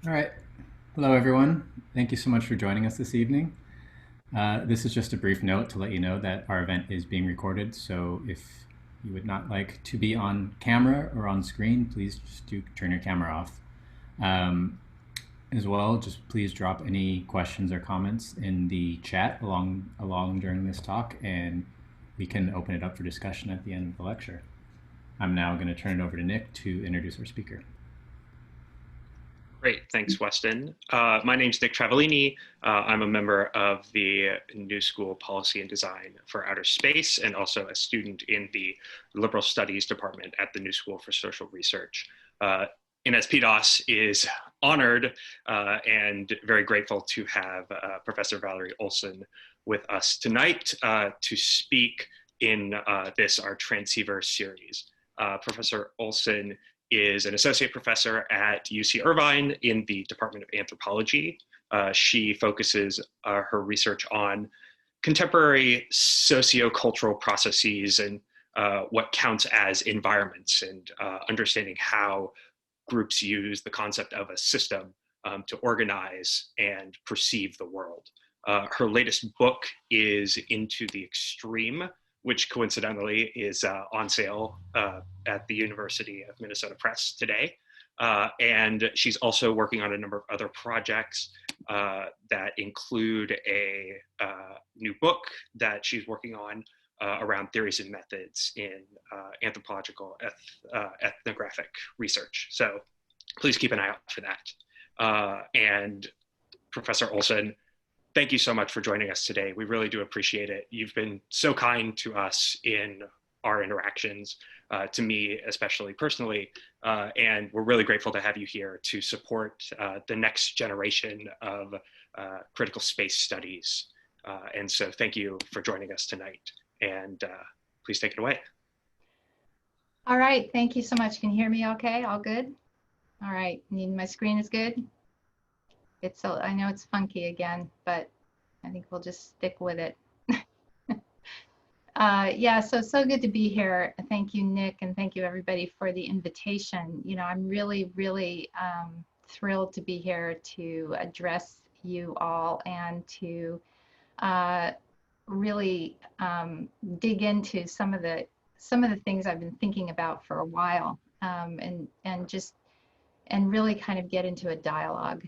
All right. Hello, everyone. Thank you so much for joining us this evening. This is just a brief note to let you know that our event is being recorded. So if you would not like to be on camera or on screen, please just do turn your camera off. Um, as well, just please drop any questions or comments in the chat along during this talk, and we can open it up for discussion at the end of the lecture. I'm now going to turn it over to Nick to introduce our speaker. Great, thanks, Weston. My name is Nick Travolini. I'm a member of the New School Policy and Design for Outer Space and also a student in the Liberal Studies Department at the New School for Social Research. NSPDOS is honored and very grateful to have Professor Valerie Olson with us tonight to speak in our Transceiver series. Professor Olson is an associate professor at UC Irvine in the Department of Anthropology. She focuses her research on contemporary sociocultural processes and what counts as environments and understanding how groups use the concept of a system to organize and perceive the world. Her latest book is Into the Extreme, which coincidentally is on sale at the University of Minnesota Press today. And she's also working on a number of other projects that include a new book that she's working on around theories and methods in anthropological ethnographic research. So please keep an eye out for that. And Professor Olson, thank you so much for joining us today. We really do appreciate it. You've been so kind to us in our interactions, to me especially personally, and we're really grateful to have you here to support the next generation of critical space studies. And so thank you for joining us tonight, and please take it away. All right, thank you so much. Can you hear me okay? All good? All right, my screen is good? I know it's funky again, but I think we'll just stick with it. Yeah, so good to be here. Thank you, Nick, and thank you everybody for the invitation. You know, I'm really thrilled to be here to address you all and to really dig into some of the things I've been thinking about for a while, and really kind of get into a dialogue.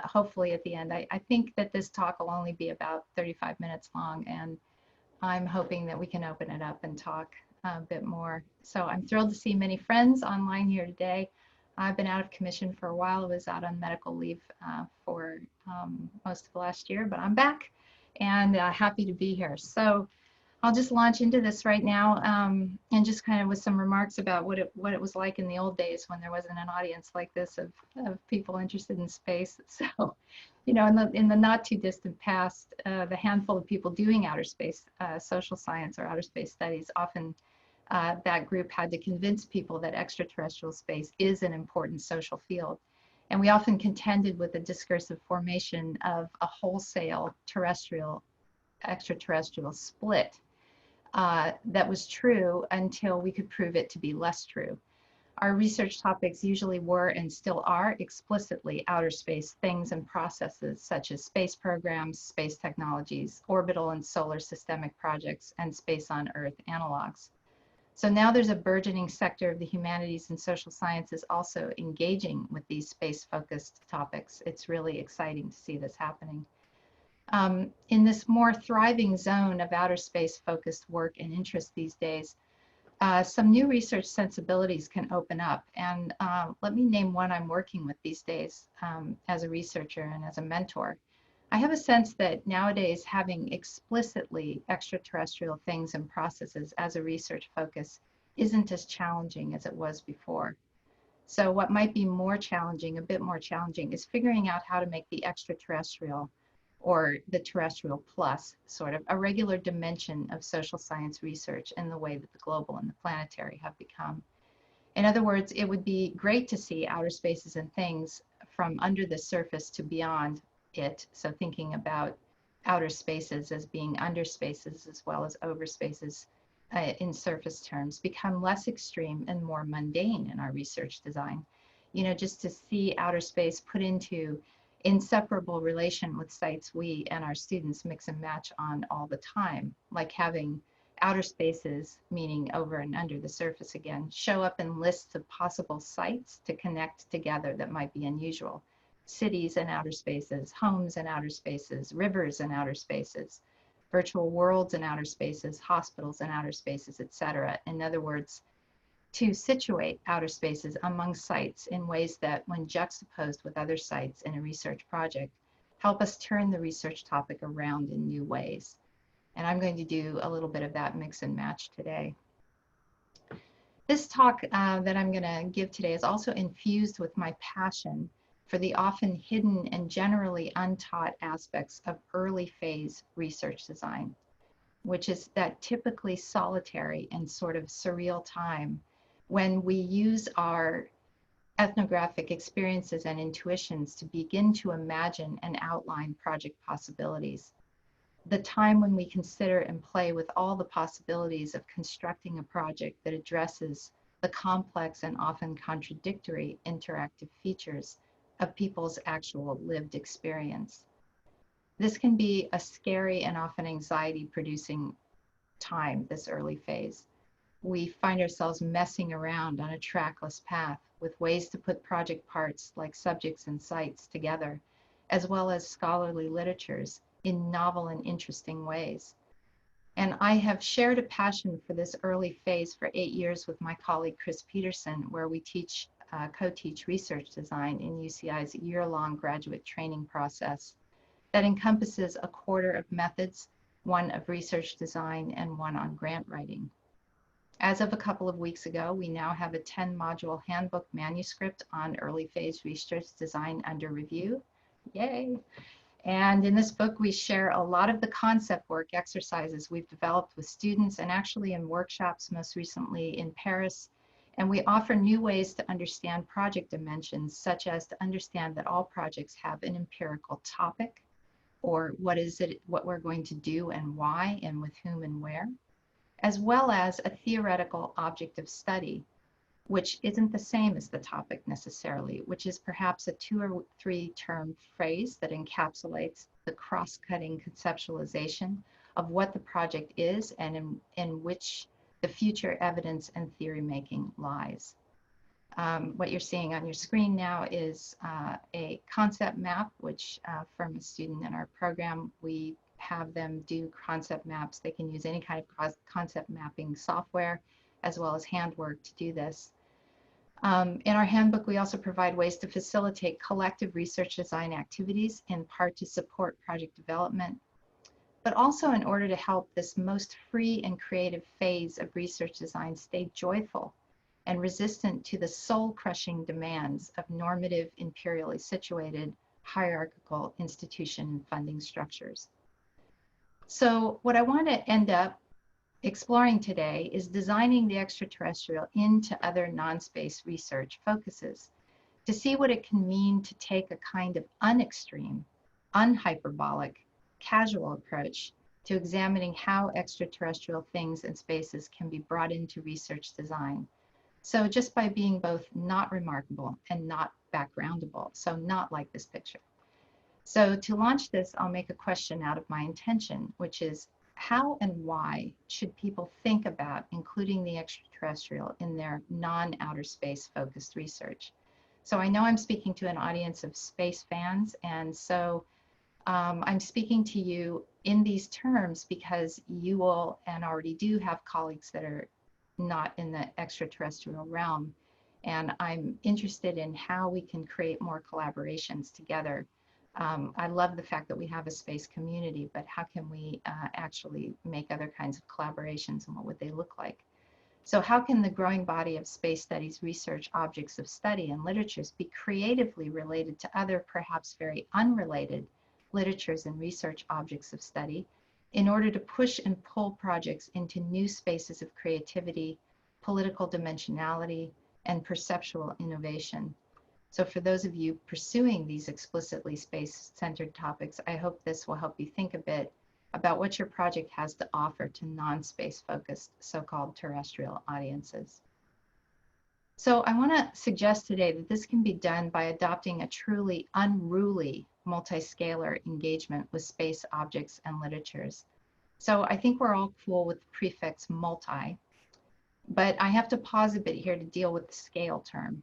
Hopefully at the end. I think that this talk will only be about 35 minutes long, and I'm hoping that we can open it up and talk a bit more. So I'm thrilled to see many friends online here today. I've been out of commission for a while. I was out on medical leave for most of last year, but I'm back and happy to be here. So I'll just launch into this right now, and just kind of with some remarks about what it was like in the old days when there wasn't an audience like this of people interested in space. So, you know, in the not too distant past, the handful of people doing outer space social science or outer space studies, often that group had to convince people that extraterrestrial space is an important social field. And we often contended with the discursive formation of a wholesale extraterrestrial split. That was true until we could prove it to be less true. Our research topics usually were and still are explicitly outer space things and processes such as space programs, space technologies, orbital and solar systemic projects, and space on Earth analogs. So now there's a burgeoning sector of the humanities and social sciences also engaging with these space-focused topics. It's really exciting to see this happening. In this more thriving zone of outer space focused work and interest these days, some new research sensibilities can open up. And let me name one I'm working with these days as a researcher and as a mentor. I have a sense that nowadays having explicitly extraterrestrial things and processes as a research focus isn't as challenging as it was before. So what might be more challenging, a bit more challenging, is figuring out how to make the extraterrestrial or the terrestrial plus, sort of, a regular dimension of social science research in the way that the global and the planetary have become. In other words, it would be great to see outer spaces and things from under the surface to beyond it. So thinking about outer spaces as being under spaces as well as over spaces in surface terms become less extreme and more mundane in our research design. just to see outer space put into inseparable relation with sites we and our students mix and match on all the time, like having outer spaces, meaning over and under the surface again, show up in lists of possible sites to connect together that might be unusual. Cities and outer spaces, homes and outer spaces, rivers and outer spaces, virtual worlds and outer spaces, hospitals and outer spaces, etc. In other words, to situate outer spaces among sites in ways that, when juxtaposed with other sites in a research project, help us turn the research topic around in new ways. And I'm going to do a little bit of that mix and match today. This talk that I'm going to give today is also infused with my passion for the often hidden and generally untaught aspects of early phase research design, which is that typically solitary and sort of surreal time when we use our ethnographic experiences and intuitions to begin to imagine and outline project possibilities. The time when we consider and play with all the possibilities of constructing a project that addresses the complex and often contradictory interactive features of people's actual lived experience. This can be a scary and often anxiety-producing time, this early phase. We find ourselves messing around on a trackless path with ways to put project parts like subjects and sites together, as well as scholarly literatures in novel and interesting ways. And I have shared a passion for this early phase for 8 years with my colleague Chris Peterson, where we co-teach research design in UCI's year-long graduate training process that encompasses a quarter of methods, one of research design, and one on grant writing. As of a couple of weeks ago, we now have a 10-module handbook manuscript on early phase research design under review. Yay! And in this book, we share a lot of the concept work exercises we've developed with students and actually in workshops, most recently in Paris. And we offer new ways to understand project dimensions, such as to understand that all projects have an empirical topic, or what we're going to do and why and with whom and where, as well as a theoretical object of study, which isn't the same as the topic necessarily, which is perhaps a 2 or 3 term phrase that encapsulates the cross-cutting conceptualization of what the project is and in which the future evidence and theory making lies. What you're seeing on your screen now is a concept map, which from a student in our program, we have them do concept maps. They can use any kind of concept mapping software as well as handwork to do this. In our handbook, we also provide ways to facilitate collective research design activities, in part to support project development, but also in order to help this most free and creative phase of research design stay joyful and resistant to the soul-crushing demands of normative, imperially situated, hierarchical institution and funding structures. So what I want to end up exploring today is designing the extraterrestrial into other non-space research focuses to see what it can mean to take a kind of unextreme, unhyperbolic, casual approach to examining how extraterrestrial things and spaces can be brought into research design. So just by being both not remarkable and not backgroundable, so not like this picture. So to launch this, I'll make a question out of my intention, which is, how and why should people think about including the extraterrestrial in their non-outer space focused research? So I know I'm speaking to an audience of space fans, and so I'm speaking to you in these terms because you will and already do have colleagues that are not in the extraterrestrial realm, and I'm interested in how we can create more collaborations together. I love the fact that we have a space community, but how can we actually make other kinds of collaborations, and what would they look like? So how can the growing body of space studies research objects of study and literatures be creatively related to other, perhaps very unrelated, literatures and research objects of study in order to push and pull projects into new spaces of creativity, political dimensionality, and perceptual innovation? So for those of you pursuing these explicitly space-centered topics, I hope this will help you think a bit about what your project has to offer to non-space focused so-called terrestrial audiences. So I want to suggest today that this can be done by adopting a truly unruly multiscalar engagement with space objects and literatures. So I think we're all cool with the prefix multi, but I have to pause a bit here to deal with the scale term.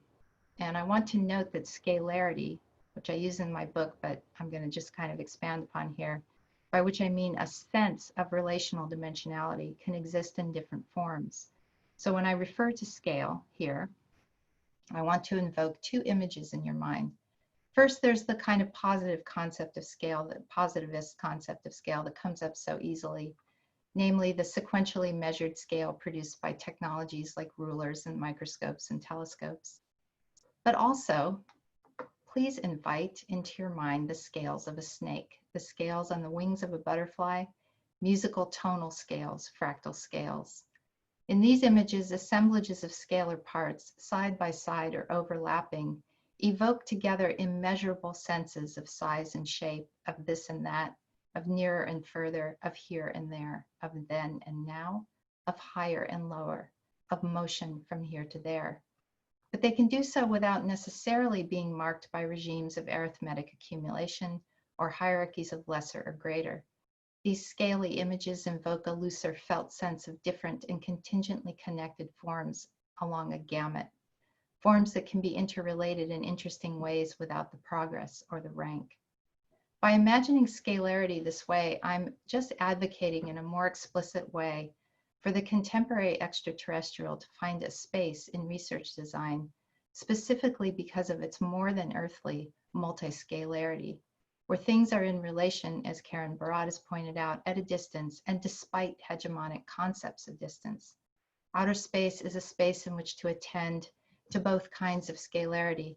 And I want to note that scalarity, which I use in my book, but I'm going to just kind of expand upon here, by which I mean a sense of relational dimensionality, can exist in different forms. So when I refer to scale here, I want to invoke two images in your mind. First, there's the kind of positive concept of scale, the positivist concept of scale that comes up so easily, namely the sequentially measured scale produced by technologies like rulers and microscopes and telescopes. But also, please invite into your mind the scales of a snake, the scales on the wings of a butterfly, musical tonal scales, fractal scales. In these images, assemblages of scalar parts, side by side or overlapping, evoke together immeasurable senses of size and shape, of this and that, of nearer and further, of here and there, of then and now, of higher and lower, of motion from here to there. But they can do so without necessarily being marked by regimes of arithmetic accumulation or hierarchies of lesser or greater. These scaly images invoke a looser felt sense of different and contingently connected forms along a gamut, forms that can be interrelated in interesting ways without the progress or the rank. By imagining scalarity this way, I'm just advocating in a more explicit way for the contemporary extraterrestrial to find a space in research design, specifically because of its more than earthly multiscalarity, where things are in relation, as Karen Barad has pointed out, at a distance and despite hegemonic concepts of distance. Outer space is a space in which to attend to both kinds of scalarity,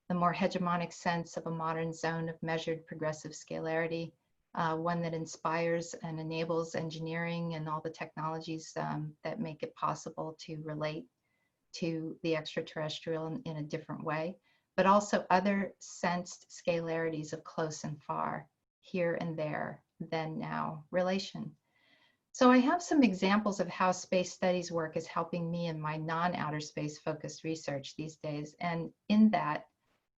the more hegemonic sense of a modern zone of measured progressive scalarity, one that inspires and enables engineering and all the technologies that make it possible to relate to the extraterrestrial in a different way, but also other sensed scalarities of close and far, here and there, then, now, relation. So I have some examples of how space studies work is helping me in my non-outer space focused research these days, and in that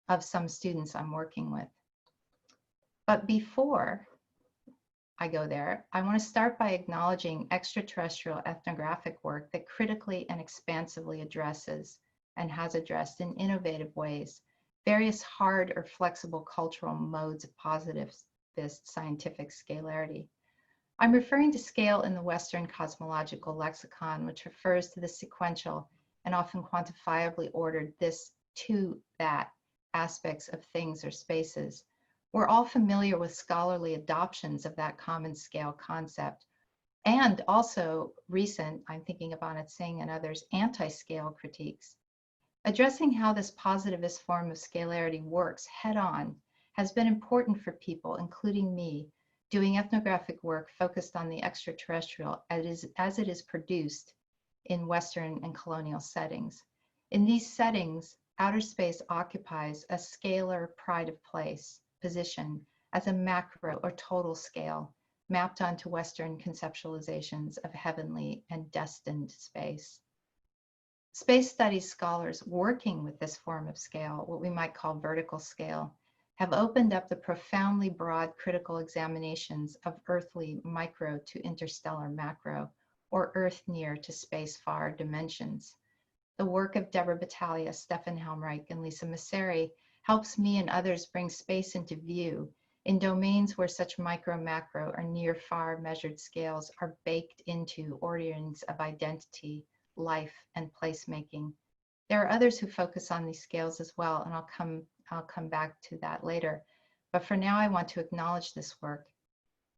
of some students I'm working with. But before I go there, I want to start by acknowledging extraterrestrial ethnographic work that critically and expansively addresses and has addressed in innovative ways various hard or flexible cultural modes of positivist scientific scalarity. I'm referring to scale in the Western cosmological lexicon, which refers to the sequential and often quantifiably ordered this to that aspects of things or spaces. We're all familiar with scholarly adoptions of that common scale concept, and also recent, I'm thinking of Anat Singh and others, anti-scale critiques. Addressing how this positivist form of scalarity works head-on has been important for people, including me, doing ethnographic work focused on the extraterrestrial as it is produced in Western and colonial settings. In these settings, outer space occupies a scalar pride of place position as a macro or total scale mapped onto Western conceptualizations of heavenly and destined space. Space studies scholars working with this form of scale, what we might call vertical scale, have opened up the profoundly broad critical examinations of earthly micro to interstellar macro, or Earth near to space far dimensions. The work of Deborah Battaglia, Stefan Helmreich, and Lisa Messeri helps me and others bring space into view in domains where such micro-macro or near-far measured scales are baked into orderings of identity, life, and placemaking. There are others who focus on these scales as well, and I'll come back to that later. But for now, I want to acknowledge this work.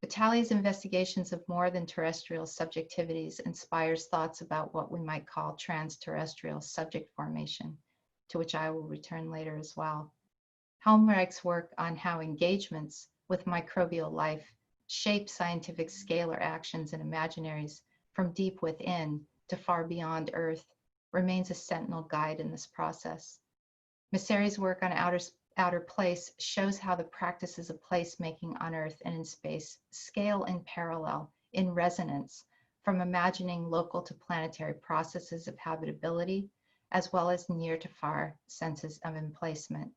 Battaglia's investigations of more than terrestrial subjectivities inspires thoughts about what we might call trans-terrestrial subject formation, to which I will return later as well. Helmreich's work on how engagements with microbial life shape scientific scalar actions and imaginaries from deep within to far beyond Earth remains a sentinel guide in this process. Messeri's work on outer place shows how the practices of placemaking on Earth and in space scale in parallel, in resonance, from imagining local to planetary processes of habitability as well as near to far senses of emplacement.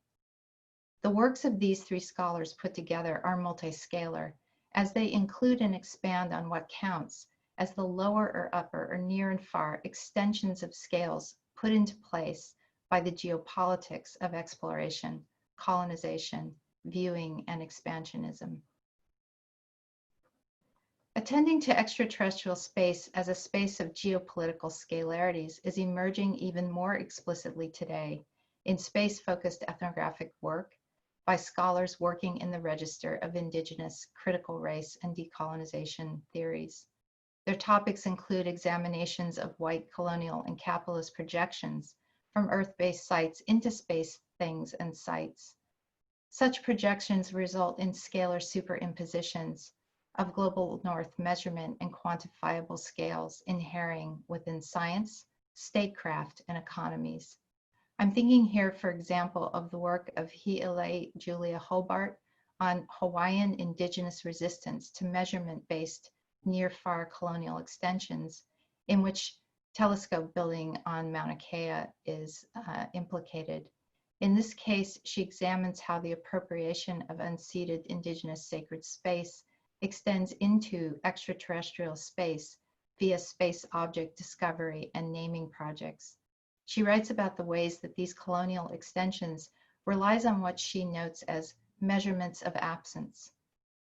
The works of these three scholars put together are multiscalar, as they include and expand on what counts as the lower or upper or near and far extensions of scales put into place by the geopolitics of exploration, colonization, viewing, and expansionism. Attending to extraterrestrial space as a space of geopolitical scalarities is emerging even more explicitly today in space-focused ethnographic work by scholars working in the register of indigenous critical race and decolonization theories. Their topics include examinations of white colonial and capitalist projections from Earth-based sites into space things and sites. Such projections result in scalar superimpositions of global north measurement and quantifiable scales inhering within science, statecraft, and economies. I'm thinking here, for example, of the work of Hi'ile Julia Hobart on Hawaiian indigenous resistance to measurement-based near-far colonial extensions, in which telescope building on Mauna Kea is implicated. In this case, she examines how the appropriation of unceded indigenous sacred space extends into extraterrestrial space via space object discovery and naming projects. She writes about the ways that these colonial extensions relies on what she notes as measurements of absence.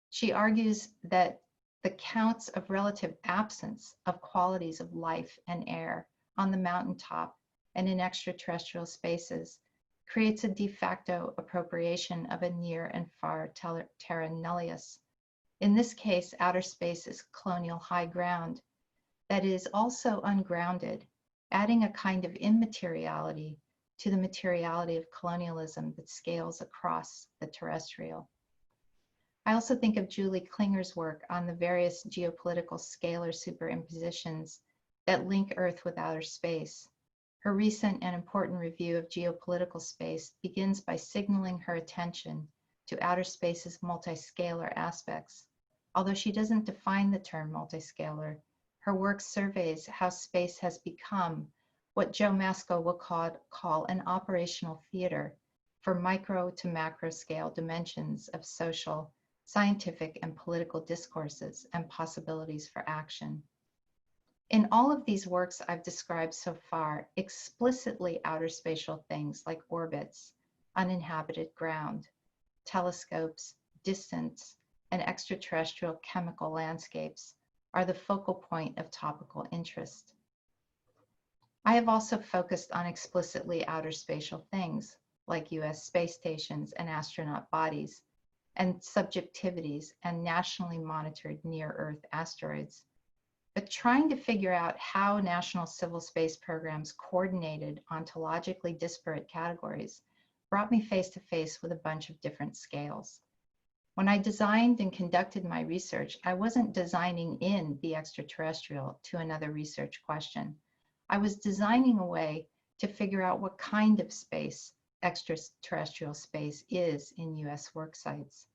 She argues that the counts of relative absence of qualities of life and air on the mountaintop and in extraterrestrial spaces creates a de facto appropriation of a near and far terra nullius. In this case, outer space is colonial high ground that is also ungrounded, adding a kind of immateriality to the materiality of colonialism that scales across the terrestrial. I also think of Julie Klinger's work on the various geopolitical scalar superimpositions that link Earth with outer space. Her recent and important review of geopolitical space begins by signaling her attention to outer space's multiscalar aspects. Although she doesn't define the term multiscalar, her work surveys how space has become what Joe Masco will call an operational theater for micro to macro scale dimensions of social, scientific, and political discourses and possibilities for action. In all of these works I've described so far, explicitly outer spatial things like orbits, uninhabited ground, telescopes, distance, and extraterrestrial chemical landscapes are the focal point of topical interest. I have also focused on explicitly outer spatial things like US space stations and astronaut bodies, and subjectivities and nationally monitored near-Earth asteroids. But trying to figure out how national civil space programs coordinated ontologically disparate categories brought me face to face with a bunch of different scales. When I designed and conducted my research, I wasn't designing in the extraterrestrial to another research question. I was designing a way to figure out what kind of space extraterrestrial space is in US work sites.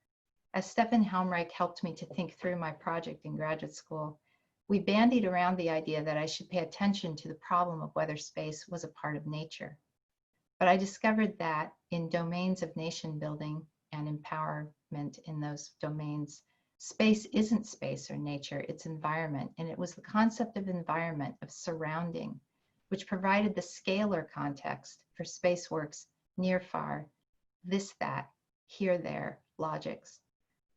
As Stefan Helmreich helped me to think through my project in graduate school, we bandied around the idea that I should pay attention to the problem of whether space was a part of nature. But I discovered that in domains of nation building and empowerment in those domains, space isn't space or nature, it's environment. And it was the concept of environment, of surrounding, which provided the scalar context for spacework's near far, this, that, here, there logics.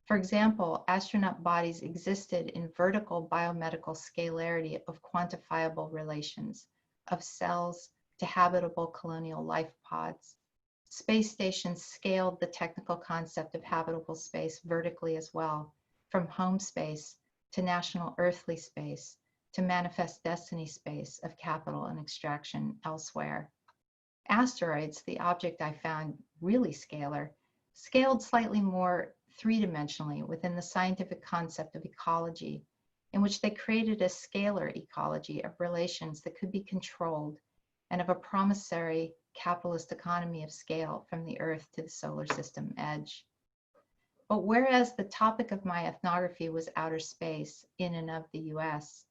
For example, astronaut bodies existed in vertical biomedical scalarity of quantifiable relations, of cells to habitable colonial life pods. Space stations scaled the technical concept of habitable space vertically as well, from home space to national earthly space to manifest destiny space of capital and extraction elsewhere. Asteroids, the object I found really scalar, scaled slightly more three-dimensionally within the scientific concept of ecology, in which they created a scalar ecology of relations that could be controlled and of a promissory capitalist economy of scale from the Earth to the solar system edge. But whereas the topic of my ethnography was outer space in and of the US,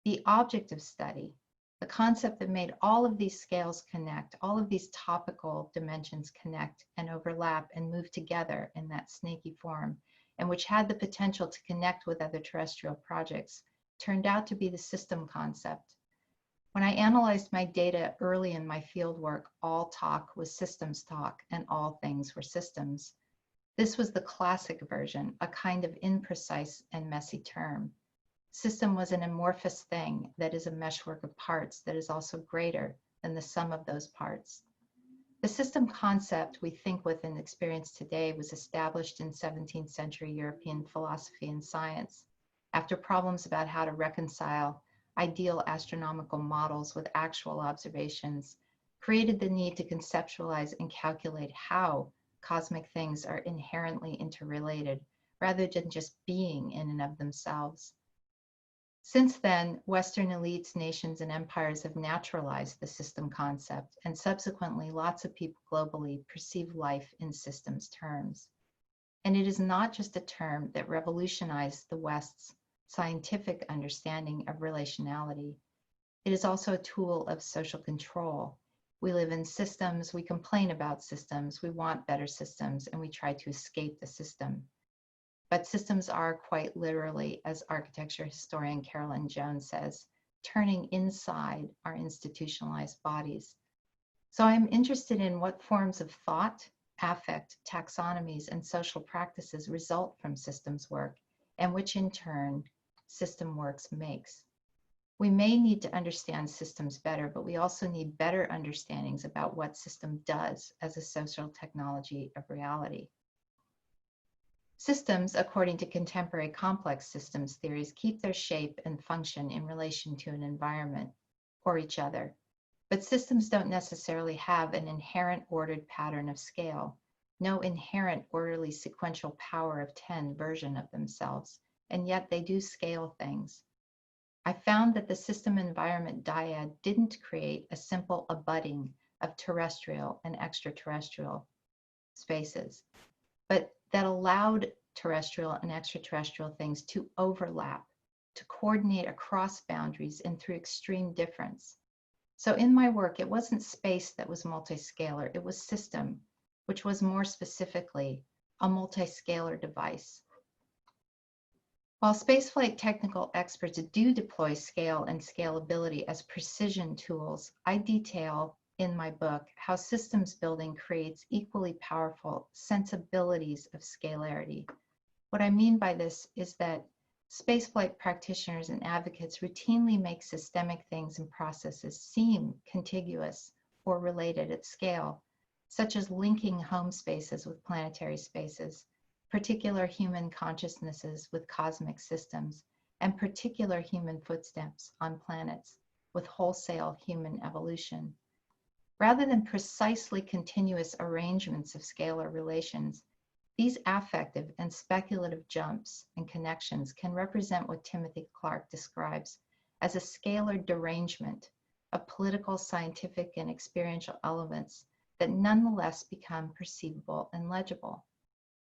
the object of study, The concept that made all of these scales connect, all of these topical dimensions connect and overlap and move together in that snaky form, and which had the potential to connect with other terrestrial projects, turned out to be the system concept. When I analyzed my data early in my fieldwork, all talk was systems talk and all things were systems. This was the classic version, a kind of imprecise and messy term. System was an amorphous thing that is a meshwork of parts that is also greater than the sum of those parts. The system concept we think with and experience today was established in 17th century European philosophy and science after problems about how to reconcile ideal astronomical models with actual observations created the need to conceptualize and calculate how cosmic things are inherently interrelated rather than just being in and of themselves. Since then, Western elites, nations, and empires have naturalized the system concept, and subsequently, lots of people globally perceive life in systems terms. And it is not just a term that revolutionized the West's scientific understanding of relationality. It is also a tool of social control. We live in systems, we complain about systems, we want better systems, and we try to escape the system. But systems are quite literally, as architecture historian Carolyn Jones says, turning inside our institutionalized bodies. So I'm interested in what forms of thought, affect, taxonomies, and social practices result from systems work, and which in turn system works makes. We may need to understand systems better, but we also need better understandings about what system does as a social technology of reality. Systems, according to contemporary complex systems theories, keep their shape and function in relation to an environment or each other. But systems don't necessarily have an inherent ordered pattern of scale, no inherent orderly sequential power of 10 version of themselves, and yet they do scale things. I found that the system environment dyad didn't create a simple abutting of terrestrial and extraterrestrial spaces, but that allowed terrestrial and extraterrestrial things to overlap, to coordinate across boundaries and through extreme difference. So in my work, it wasn't space that was multiscalar, it was system, which was more specifically a multiscalar device. While spaceflight technical experts do deploy scale and scalability as precision tools, I detail in my book how systems building creates equally powerful sensibilities of scalarity. What I mean by this is that spaceflight practitioners and advocates routinely make systemic things and processes seem contiguous or related at scale, such as linking home spaces with planetary spaces, particular human consciousnesses with cosmic systems, and particular human footsteps on planets with wholesale human evolution. Rather than precisely continuous arrangements of scalar relations, these affective and speculative jumps and connections can represent what Timothy Clark describes as a scalar derangement of political, scientific, and experiential elements that nonetheless become perceivable and legible.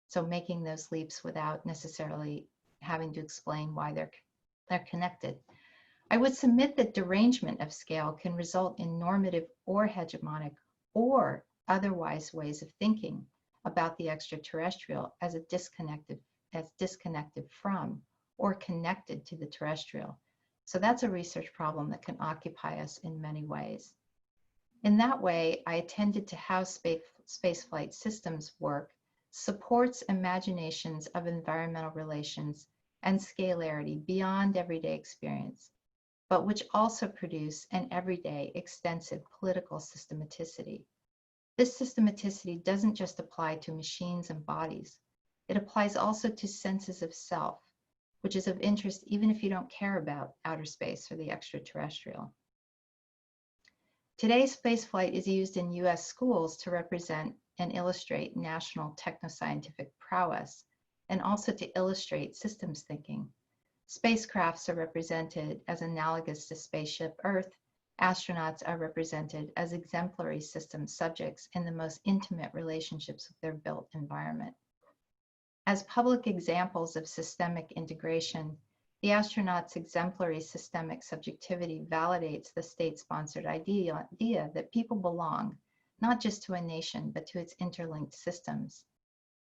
So making those leaps without necessarily having to explain why they're connected. I would submit that derangement of scale can result in normative or hegemonic or otherwise ways of thinking about the extraterrestrial as disconnected from or connected to the terrestrial. So that's a research problem that can occupy us in many ways. In that way, I attended to how spaceflight systems work supports imaginations of environmental relations and scalarity beyond everyday experience, but which also produce an everyday extensive political systematicity. This systematicity doesn't just apply to machines and bodies. It applies also to senses of self, which is of interest even if you don't care about outer space or the extraterrestrial. Today, spaceflight is used in US schools to represent and illustrate national technoscientific prowess, and also to illustrate systems thinking. Spacecrafts are represented as analogous to spaceship Earth. Astronauts are represented as exemplary system subjects in the most intimate relationships with their built environment. As public examples of systemic integration, The astronaut's exemplary systemic subjectivity validates the state-sponsored idea that people belong, not just to a nation, but to its interlinked systems.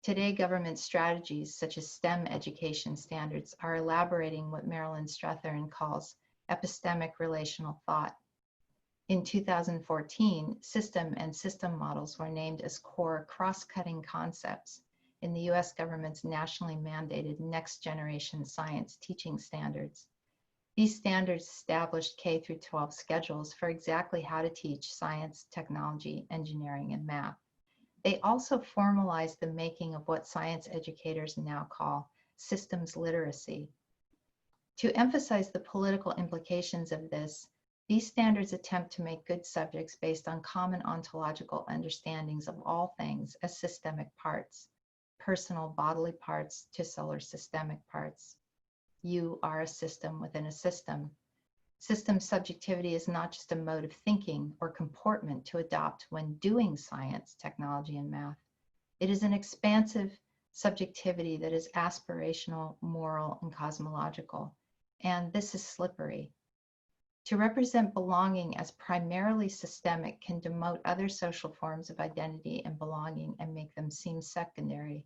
Today, government strategies such as STEM education standards are elaborating what Marilyn Strathern calls epistemic relational thought. In 2014, system and system models were named as core cross-cutting concepts in the US government's nationally mandated Next Generation Science teaching standards. These standards established K-12 schedules for exactly how to teach science, technology, engineering, and math. They also formalized the making of what science educators now call systems literacy. To emphasize the political implications of this, these standards attempt to make good subjects based on common ontological understandings of all things as systemic parts, personal bodily parts to solar systemic parts. You are a system within a system. System subjectivity is not just a mode of thinking or comportment to adopt when doing science, technology, and math. It is an expansive subjectivity that is aspirational, moral, and cosmological. And this is slippery. To represent belonging as primarily systemic can demote other social forms of identity and belonging and make them seem secondary.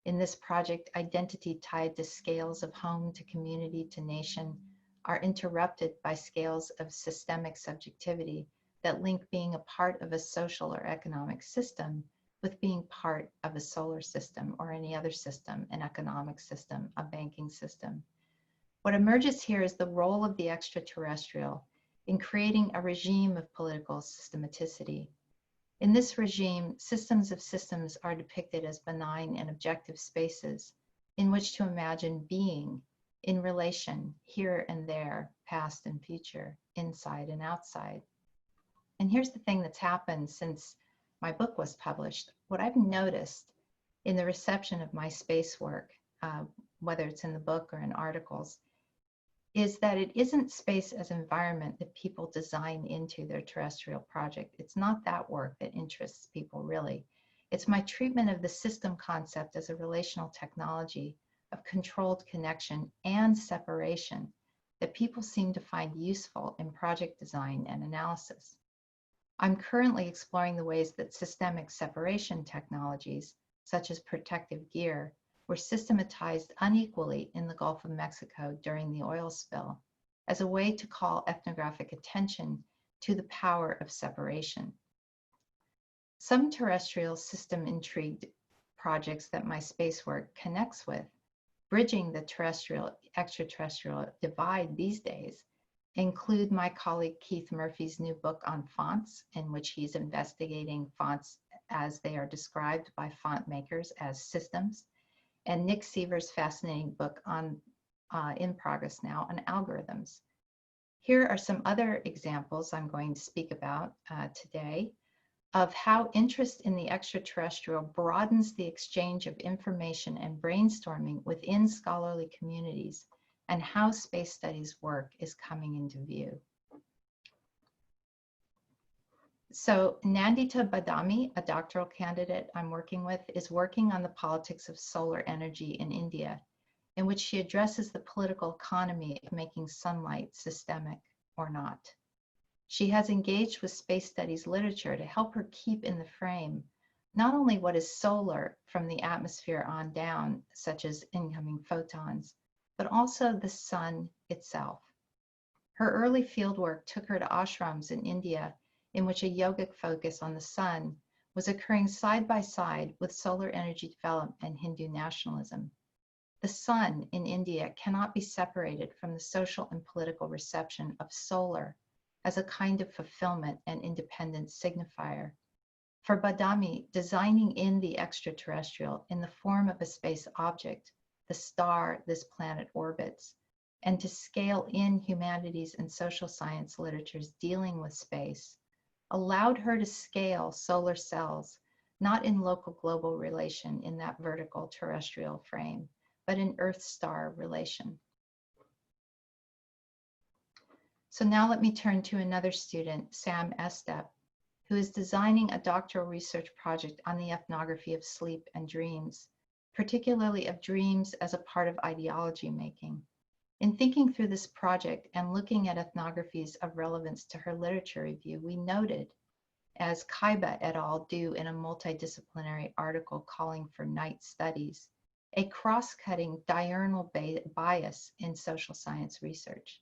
In this project, identity tied to scales of home to community to nation are interrupted by scales of systemic subjectivity that link being a part of a social or economic system with being part of a solar system or any other system, an economic system, a banking system. What emerges here is the role of the extraterrestrial in creating a regime of political systematicity. In this regime, systems of systems are depicted as benign and objective spaces in which to imagine being in relation here and there, past and future, inside and outside. And here's the thing that's happened since my book was published. What I've noticed in the reception of my space work, whether it's in the book or in articles, is that it isn't space as environment that people design into their terrestrial project. It's not that work that interests people really. It's my treatment of the system concept as a relational technology of controlled connection and separation that people seem to find useful in project design and analysis. I'm currently exploring the ways that systemic separation technologies, such as protective gear, were systematized unequally in the Gulf of Mexico during the oil spill as a way to call ethnographic attention to the power of separation. Some terrestrial system-intrigued projects that my space work connects with, bridging the terrestrial-extraterrestrial divide these days, include my colleague Keith Murphy's new book on fonts, in which he's investigating fonts as they are described by font makers as systems, and Nick Seaver's fascinating book on, in progress now, on algorithms. Here are some other examples I'm going to speak about today of how interest in the extraterrestrial broadens the exchange of information and brainstorming within scholarly communities, and how space studies work is coming into view. So Nandita Badami, a doctoral candidate I'm working with, is working on the politics of solar energy in India, in which she addresses the political economy of making sunlight systemic or not. She has engaged with space studies literature to help her keep in the frame not only what is solar from the atmosphere on down, such as incoming photons, but also the sun itself. Her early fieldwork took her to ashrams in India, in which a yogic focus on the sun was occurring side by side with solar energy development and Hindu nationalism. The sun in India cannot be separated from the social and political reception of solar as a kind of fulfillment and independent signifier. For Badami, designing in the extraterrestrial in the form of a space object, the star this planet orbits, and to scale in humanities and social science literatures dealing with space, allowed her to scale solar cells, not in local global relation in that vertical terrestrial frame, but in Earth-star relation. So now let me turn to another student, Sam Estep, who is designing a doctoral research project on the ethnography of sleep and dreams, particularly of dreams as a part of ideology making. In thinking through this project and looking at ethnographies of relevance to her literature review, we noted, as Kaiba et al. Do in a multidisciplinary article calling for night studies, a cross-cutting diurnal bias in social science research.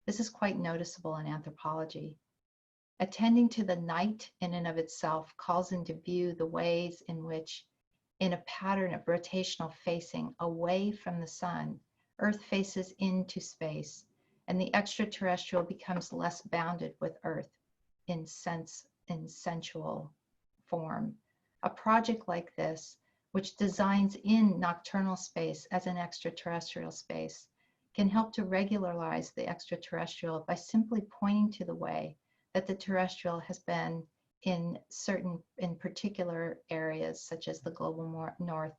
This is quite noticeable in anthropology. Attending to the night in and of itself calls into view the ways in which, in a pattern of rotational facing away from the sun, Earth faces into space, and the extraterrestrial becomes less bounded with Earth in sensual form. A project like this, which designs in nocturnal space as an extraterrestrial space, can help to regularize the extraterrestrial by simply pointing to the way that the terrestrial has been in particular areas, such as the global north,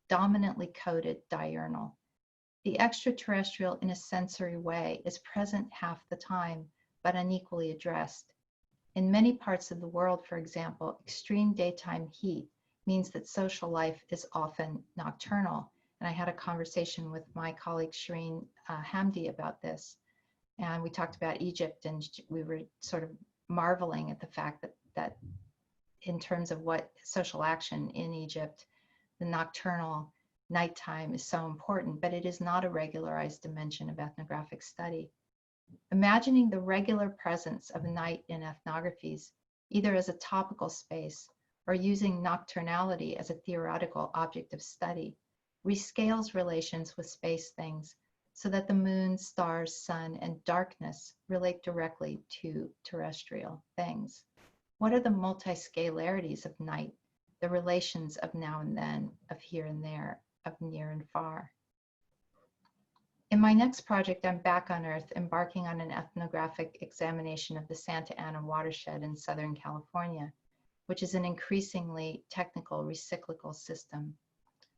dominantly coded diurnal. The extraterrestrial in a sensory way is present half the time, but unequally addressed. In many parts of the world, for example, extreme daytime heat means that social life is often nocturnal. And I had a conversation with my colleague Shireen Hamdi about this. And we talked about Egypt, and we were sort of marveling at the fact that in terms of what social action in Egypt, the nocturnal nighttime is so important, but it is not a regularized dimension of ethnographic study. Imagining the regular presence of night in ethnographies, either as a topical space or using nocturnality as a theoretical object of study, rescales relations with space things so that the moon, stars, sun, and darkness relate directly to terrestrial things. What are the multiscalarities of night, the relations of now and then, of here and there, of near and far? In my next project, I'm back on Earth, embarking on an ethnographic examination of the Santa Ana Watershed in Southern California, which is an increasingly technical recyclical system.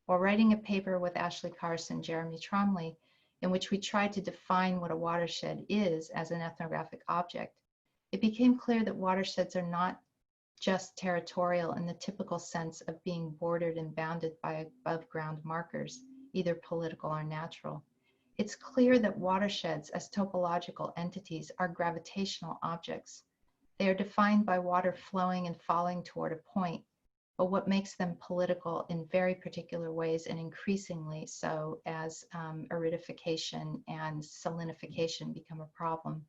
While writing a paper with Ashley Carson, Jeremy Tromley, in which we tried to define what a watershed is as an ethnographic object, it became clear that watersheds are not just territorial in the typical sense of being bordered and bounded by above ground markers, either political or natural. It's clear that watersheds as topological entities are gravitational objects. They are defined by water flowing and falling toward a point, but what makes them political in very particular ways, and increasingly so as aridification and salinification become a problem,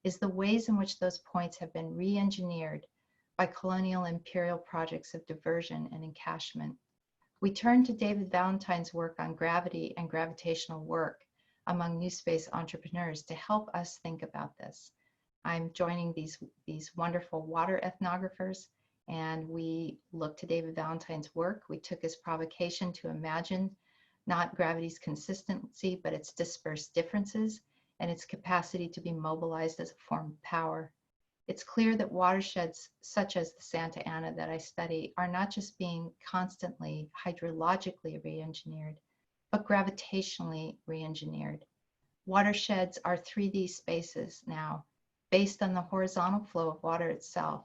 is the ways in which those points have been re-engineered by colonial imperial projects of diversion and encashment. We turn to David Valentine's work on gravity and gravitational work among new space entrepreneurs to help us think about this. I'm joining these wonderful water ethnographers, and we look to David Valentine's work. We took his provocation to imagine not gravity's consistency, but its dispersed differences and its capacity to be mobilized as a form of power. It's clear that watersheds such as the Santa Ana that I study are not just being constantly hydrologically re-engineered, but gravitationally re-engineered. Watersheds are 3D spaces now, based on the horizontal flow of water itself.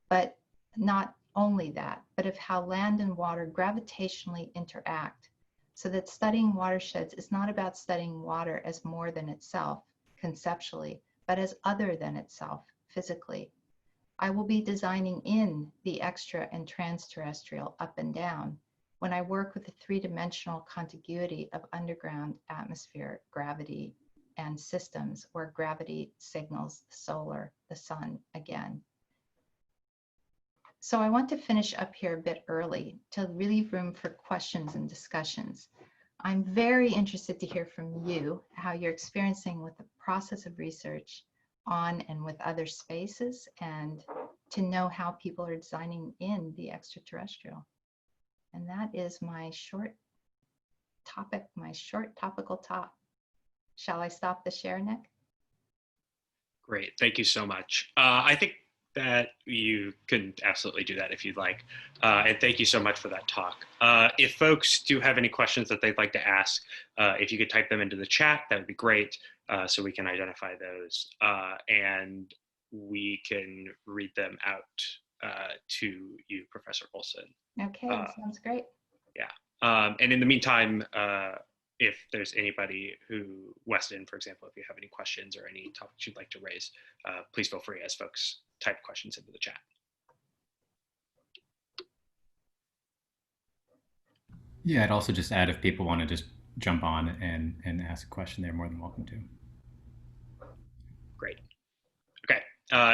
But not only that, but of how land and water gravitationally interact, so that studying watersheds is not about studying water as more than itself, conceptually, but as other than itself, physically. I will be designing in the extra and trans-terrestrial up and down when I work with the three-dimensional contiguity of underground atmosphere, gravity, and systems where gravity signals the solar, the sun again. So I want to finish up here a bit early to leave room for questions and discussions. I'm very interested to hear from you how you're experiencing with the process of research on and with other spaces, and to know how people are designing in the extraterrestrial. And that is my short topic, my short topical talk. Shall I stop the share, Nick? Great, thank you so much. I think that you can absolutely do that if you'd like. And thank you so much for that talk. If folks do have any questions that they'd like to ask, if you could type them into the chat, that would be great, so we can identify those. And we can read them out to you, Professor Olson. Okay, sounds great. Yeah. And in the meantime, if there's anybody who, Weston, for example, if you have any questions or any topics you'd like to raise, please feel free as folks type questions into the chat. Yeah, I'd also just add if people want to just jump on and ask a question, they're more than welcome to. Great. Okay.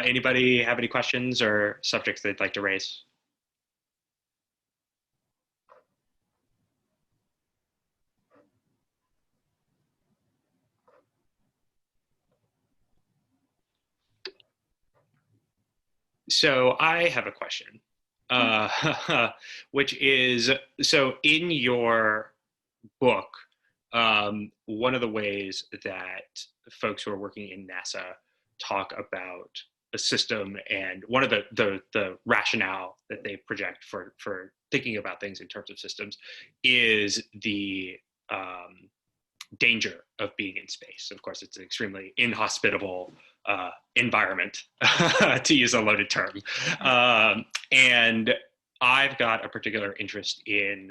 Anybody have any questions or subjects they'd like to raise? So I have a question, which is, so in your book, one of the ways that folks who are working in NASA talk about a system, and one of the rationale that they project for thinking about things in terms of systems is the danger of being in space. Of course, it's an extremely inhospitable environment, to use a loaded term. And I've got a particular interest in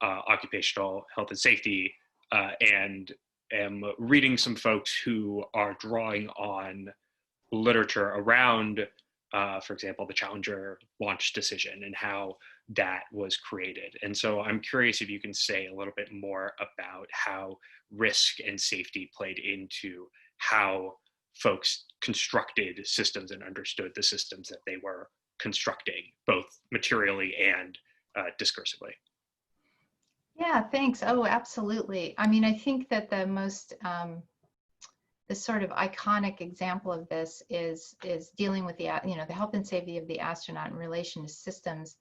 occupational health and safety, and am reading some folks who are drawing on literature around, for example, the Challenger launch decision and how that was created. And so I'm curious if you can say a little bit more about how risk and safety played into how folks constructed systems and understood the systems that they were constructing, both materially and discursively. Yeah, thanks. Oh, absolutely. I mean, I think that the most, the sort of iconic example of this is dealing with the, the health and safety of the astronaut in relation to systems.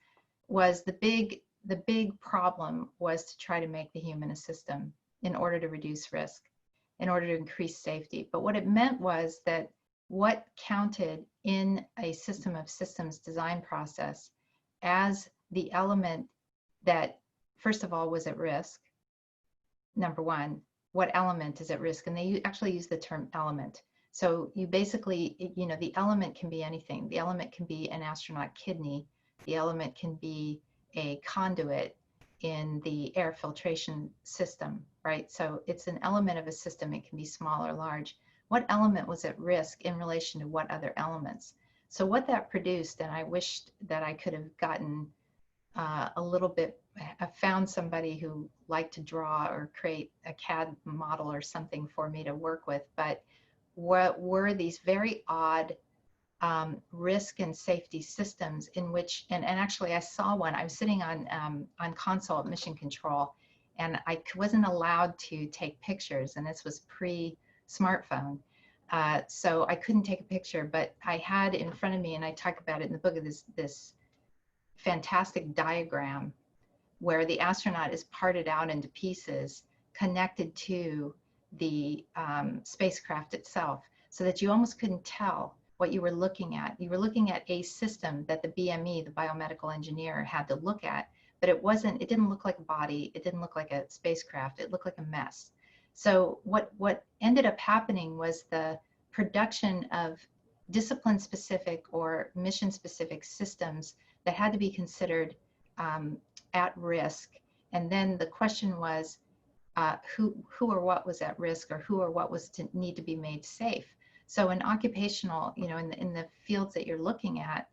Was the big problem was to try to make the human a system in order to reduce risk, in order to increase safety. But what it meant was that what counted in a system of systems design process as the element that, first of all, was at risk. Number one, what element is at risk? And they actually use the term element. So you basically, the element can be anything. The element can be an astronaut kidney. The element can be a conduit in the air filtration system, right? So it's an element of a system. It can be small or large. What element was at risk in relation to what other elements? So what that produced, and I wished that I could have gotten a little bit, I found somebody who liked to draw or create a CAD model or something for me to work with, but what were these very odd risk and safety systems in which, and actually I saw one. I was sitting on console at Mission Control, and I wasn't allowed to take pictures, and this was pre-smartphone. So I couldn't take a picture, but I had in front of me, and I talk about it in the book, of this fantastic diagram where the astronaut is parted out into pieces connected to the spacecraft itself, so that you almost couldn't tell what you were looking at. You were looking at a system that the BME, the biomedical engineer, had to look at, but it didn't look like a body, it didn't look like a spacecraft, it looked like a mess. So what ended up happening was the production of discipline-specific or mission-specific systems that had to be considered at risk. And then the question was, who or what was at risk, or who or what was to need to be made safe. So in occupational, in the fields that you're looking at,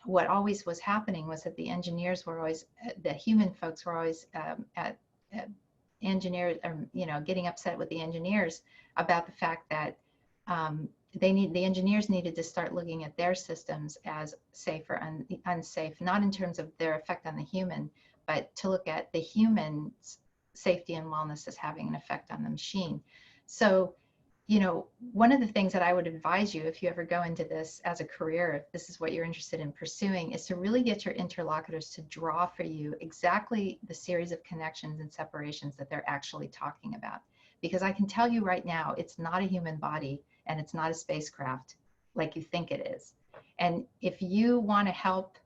what always was happening was that the engineers were always, the human folks were always at engineers, or getting upset with the engineers about the fact that the engineers needed to start looking at their systems as safe or unsafe, not in terms of their effect on the human, but to look at the human's safety and wellness as having an effect on the machine. So, one of the things that I would advise you, if you ever go into this as a career, if this is what you're interested in pursuing, is to really get your interlocutors to draw for you exactly the series of connections and separations that they're actually talking about. Because I can tell you right now, it's not a human body and it's not a spacecraft like you think it is. And if you want to help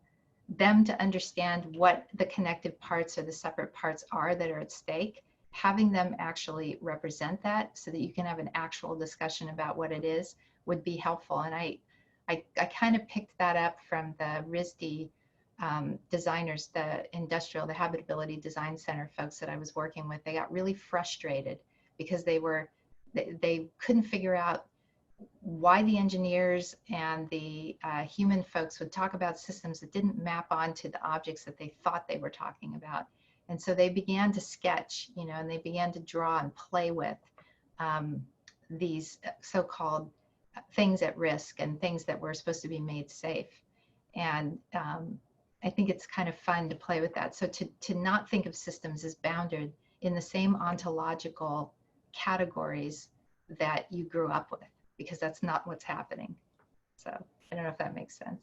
them to understand what the connected parts or the separate parts are that are at stake, having them actually represent that so that you can have an actual discussion about what it is would be helpful. And I kind of picked that up from the RISD designers, the habitability design center folks that I was working with, they got really frustrated because they couldn't figure out why the engineers and the human folks would talk about systems that didn't map onto the objects that they thought they were talking about. And so they began to sketch, and they began to draw and play with these so-called things at risk and things that were supposed to be made safe. And I think it's kind of fun to play with that. So to not think of systems as bounded in the same ontological categories that you grew up with, because that's not what's happening. So I don't know if that makes sense.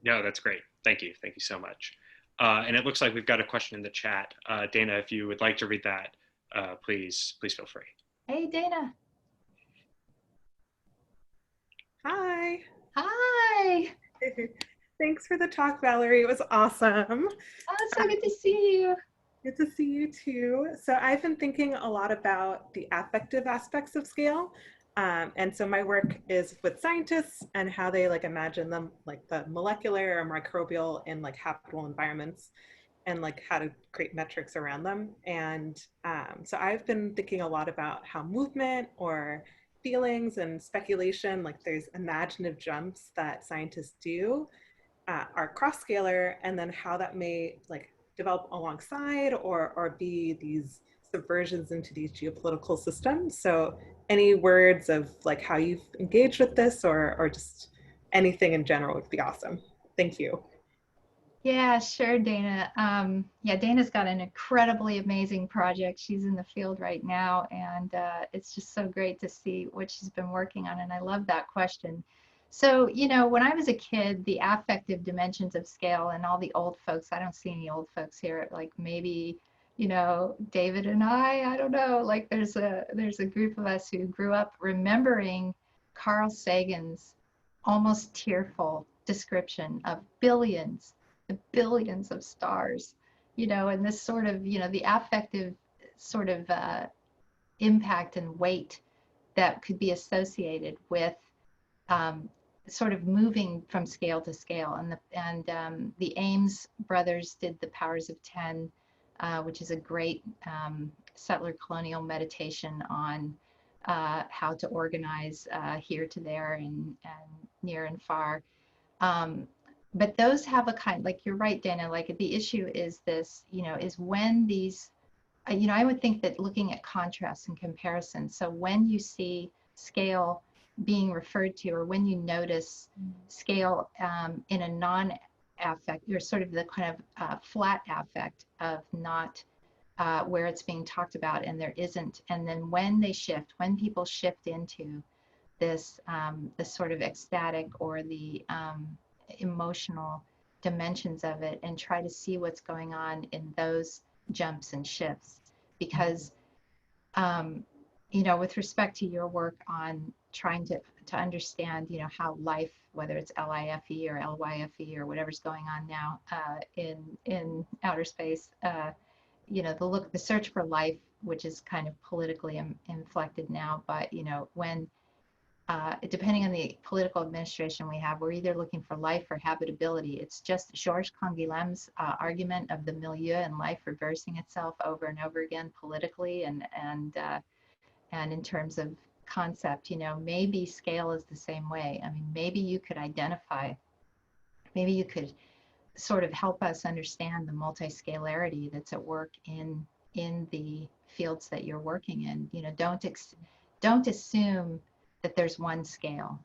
No, that's great. Thank you. Thank you so much. And it looks like we've got a question in the chat. Dana, if you would like to read that, please feel free. Hey, Dana. Hi. Hi. Thanks for the talk, Valerie. It was awesome. Oh, it's so good to see you. Good to see you too. So I've been thinking a lot about the affective aspects of scale. And so my work is with scientists and how they imagine them, the molecular or microbial in habitable environments, and how to create metrics around them. And so I've been thinking a lot about how movement or feelings and speculation, there's imaginative jumps that scientists do are cross-scalar, and then how that may develop alongside or be these subversions into these geopolitical systems. So any words of how you've engaged with this or just anything in general would be awesome. Thank you. Yeah, sure, Dana. Yeah, Dana's got an incredibly amazing project. She's in the field right now, and it's just so great to see what she's been working on, and I love that question. So, when I was a kid, the affective dimensions of scale, and all the old folks, I don't see any old folks here, maybe, David and I don't know, there's a group of us who grew up remembering Carl Sagan's almost tearful description of billions of stars, and this sort of, the affective sort of impact and weight that could be associated with sort of moving from scale to scale. And the Ames brothers did the Powers of 10, which is a great settler colonial meditation on how to organize here to there and near and far. But those have a kind, you're right, Dana, the issue is this, is when these, I would think that looking at contrast and comparison, so when you see scale being referred to, or when you notice scale in a non-affect, or sort of the kind of flat affect of not where it's being talked about and there isn't, and then when people shift into this, this sort of ecstatic or the emotional dimensions of it, and try to see what's going on in those jumps and shifts. Because with respect to your work on trying to understand the life, whether it's LIFE or LYFE or whatever's going on now in outer space, the search for life, which is kind of politically inflected now, but when depending on the political administration we have, we're either looking for life or habitability. It's just Georges Canguilhem's argument of the milieu and life reversing itself over and over again politically and in terms of concept. Maybe scale is the same way. I mean, maybe you could sort of help us understand the multiscalarity that's at work in the fields that you're working in. Don't assume that there's one scale,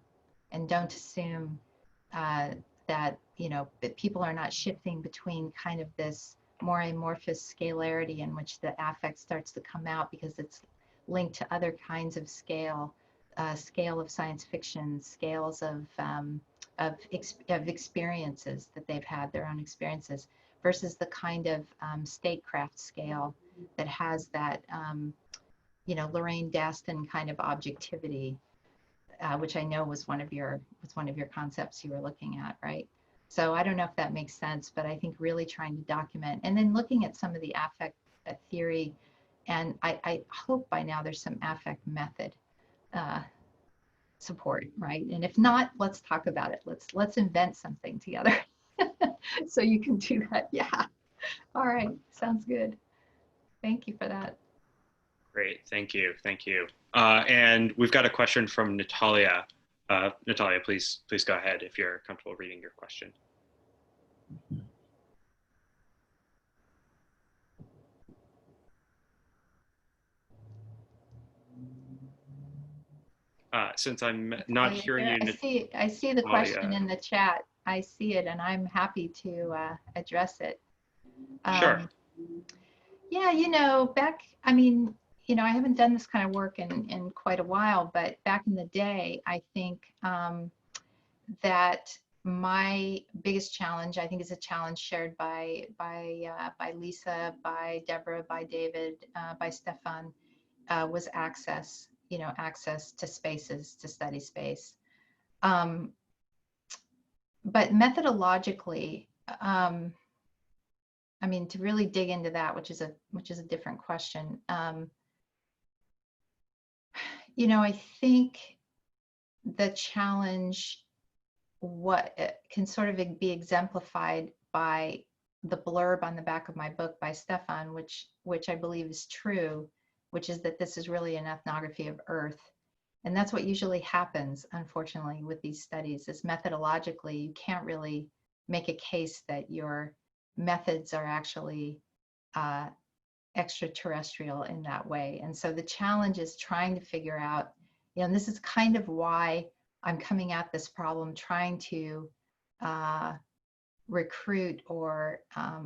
and don't assume that that people are not shifting between kind of this more amorphous scalarity in which the affect starts to come out because it's linked to other kinds of scale of science fiction, scales of experiences that they've had, their own experiences, versus the kind of statecraft scale that has that Lorraine Daston kind of objectivity, which I know was one of your concepts you were looking at, right? So I don't know if that makes sense, but I think really trying to document and then looking at some of the affect theory, and I hope by now there's some affect method support, right? And if not, let's talk about it. Let's invent something together. So you can do that. Yeah. All right. Sounds good. Thank you for that. Great, thank you, thank you. And we've got a question from Natalia. Natalia, please go ahead if you're comfortable reading your question. Since I'm not hearing you, I see the question in the chat. I see it, and I'm happy to address it. Sure. Yeah, you know, I mean, you know, I haven't done this kind of work in quite a while, but back in the day, I think that my biggest challenge, I think, is a challenge shared by Lisa, by Deborah, by David, by Stefan, was access. You know, access to spaces, to study space. But methodologically, I mean, to really dig into that, which is a different question. You know, I think the challenge, what can sort of be exemplified by the blurb on the back of my book by Stefan, which I believe is true, which is that this is really an ethnography of Earth. And that's what usually happens, unfortunately, with these studies, is methodologically, you can't really make a case that your methods are actually extraterrestrial in that way. And so the challenge is trying to figure out, you know, and this is kind of why I'm coming at this problem, trying to recruit or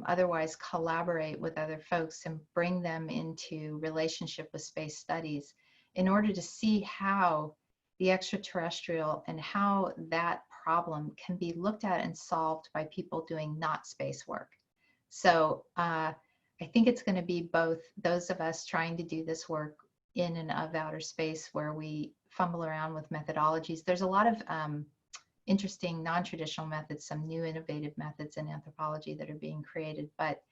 otherwise collaborate with other folks and bring them into relationship with space studies in order to see how the extraterrestrial and how that problem can be looked at and solved by people doing not space work. So I think it's going to be both those of us trying to do this work in and of outer space where we fumble around with methodologies. There's a lot of interesting non-traditional methods, some new innovative methods in anthropology that are being created. But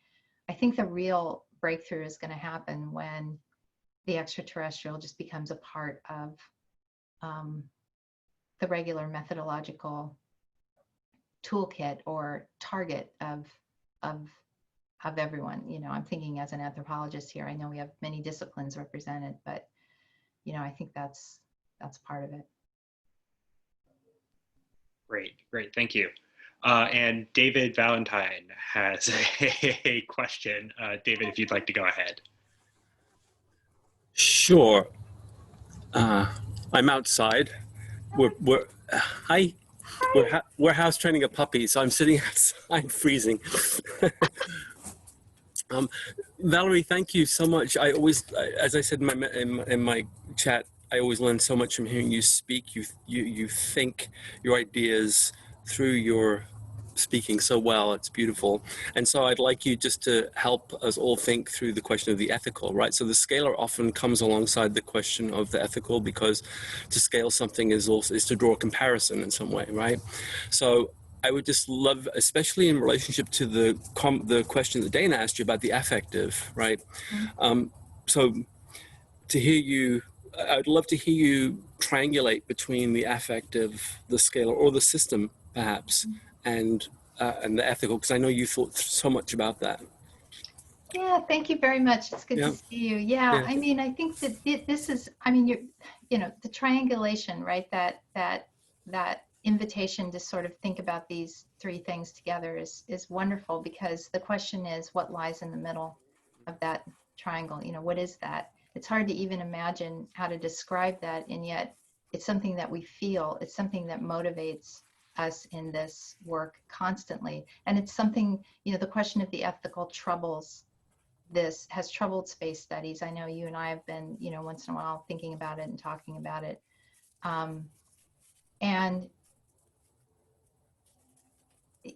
I think the real breakthrough is going to happen when the extraterrestrial just becomes a part of the regular methodological toolkit or target of everyone. You know, I'm thinking as an anthropologist here, I know we have many disciplines represented, but you know, I think that's part of it. Great, thank you. And David Valentine has a question. David, if you'd like to go ahead. Sure. I'm outside. We're house training a puppy, so I'm sitting outside freezing. Valerie, thank you so much. I always, as I said in my chat, I always learn so much from hearing you speak. You think your ideas through your speaking so well. It's beautiful. And so I'd like you just to help us all think through the question of the ethical, right? So the scalar often comes alongside the question of the ethical, because to scale something is to draw a comparison in some way, right? So I would just love, especially in relationship to the question that Dana asked you about the affective, right? Mm-hmm. So to hear you, I'd love to hear you triangulate between the affective, the scalar, or the system, perhaps, and the ethical, because I know you thought so much about that. Yeah, thank you very much. It's good to see you. Yeah, I mean, I think that this is, I mean, you know, the triangulation, right? That invitation to sort of think about these three things together is wonderful, because the question is what lies in the middle of that triangle. You know, what is that? It's hard to even imagine how to describe that, and yet it's something that we feel. It's something that motivates us in this work constantly, and it's something, you know, the question of the ethical has troubled space studies. I know you and I have been, you know, once in a while thinking about it and talking about it, and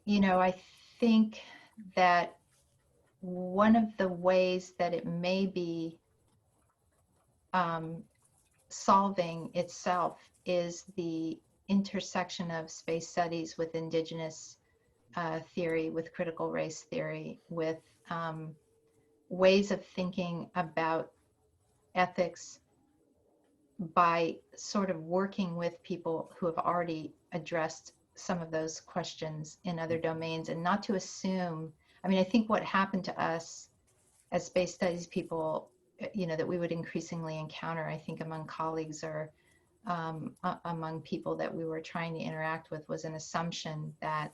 you know, I think that one of the ways that it may be solving itself is the intersection of space studies with indigenous theory, with critical race theory, with ways of thinking about ethics by sort of working with people who have already addressed some of those questions in other domains, and not to assume. I mean, I think what happened to us as space studies people, that we would increasingly encounter, I think, among colleagues or among people that we were trying to interact with, was an assumption that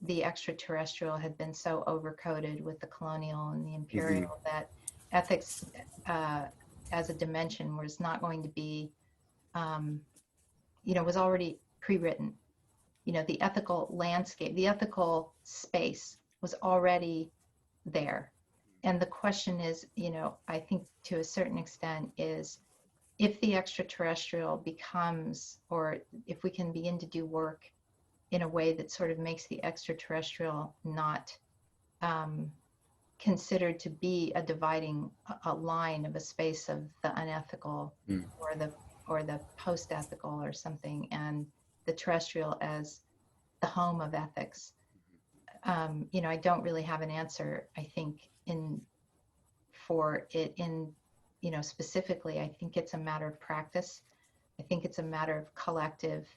the extraterrestrial had been so overcoded with the colonial and the imperial that ethics as a dimension was not going to be, was already pre-written. The ethical landscape, the ethical space was already there. And the question is, I think to a certain extent, is if the extraterrestrial becomes, or if we can begin to do work in a way that sort of makes the extraterrestrial not considered to be a dividing a line of a space of the unethical or the post-ethical or something, and the terrestrial as the home of ethics. I don't really have an answer, I think, specifically. I think it's a matter of practice. I think it's a matter of collective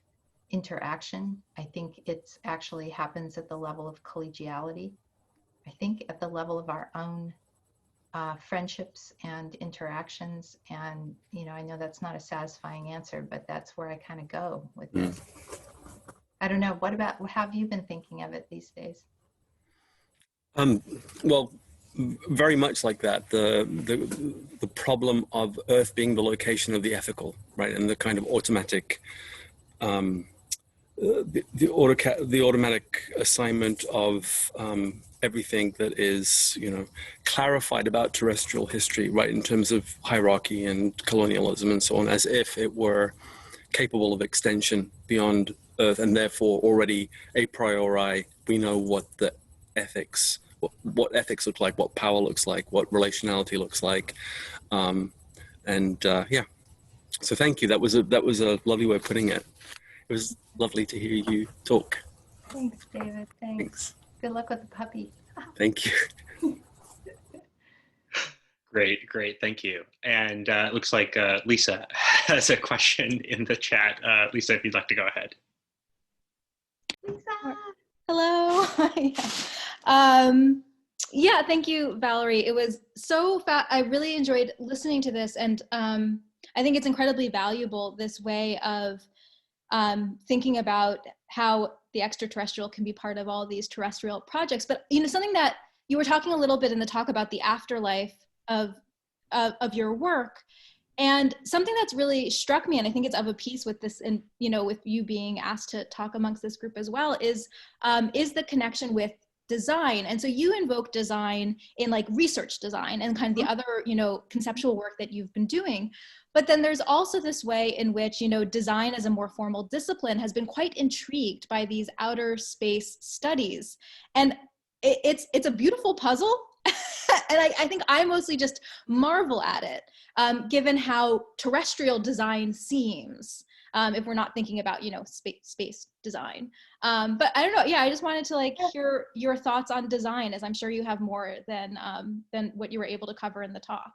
interaction. I think it's actually happens at the level of collegiality. I think at the level of our own friendships and interactions. And, I know that's not a satisfying answer, but that's where I kind of go with this. I don't know. What have you been thinking of it these days? Well, very much like that. The problem of Earth being the location of the ethical, right, and the kind of automatic, the automatic assignment of everything that is, clarified about terrestrial history, right, in terms of hierarchy and colonialism and so on, as if it were capable of extension beyond Earth, and therefore already a priori we know what the ethics, what ethics look like, what power looks like, what relationality looks like, yeah. So thank you. That was a lovely way of putting it. It was lovely to hear you talk. Thanks, David. Thanks. Good luck with the puppy. Thank you. Great, thank you. And it looks like Lisa has a question in the chat. Lisa, if you'd like to go ahead. Lisa! Hello. Yeah, thank you, Valerie. It was so I really enjoyed listening to this, and I think it's incredibly valuable, this way of thinking about how the extraterrestrial can be part of all these terrestrial projects. But something that you were talking a little bit in the talk about the afterlife of your work, and something that's really struck me, and I think it's of a piece with this, and with you being asked to talk amongst this group as well, is the connection with design. And so you invoke design in like research design and kind of the other conceptual work that you've been doing. But then there's also this way in which design as a more formal discipline has been quite intrigued by these outer space studies, and it's a beautiful puzzle. And I think I mostly just marvel at it, given how terrestrial design seems, if we're not thinking about, space design. But I don't know. Yeah, I just wanted to hear your thoughts on design, as I'm sure you have more than what you were able to cover in the talk.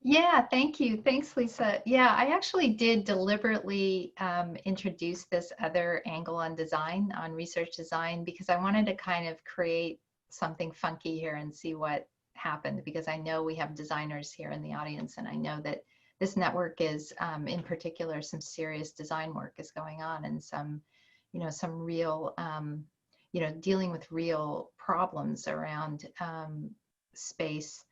Yeah, thank you. Thanks, Lisa. Yeah, I actually did deliberately introduce this other angle on design, on research design, because I wanted to kind of create something funky here and see what happened, because I know we have designers here in the audience, and I know that this network is, in particular, some serious design work is going on, and some real, dealing with real problems around space,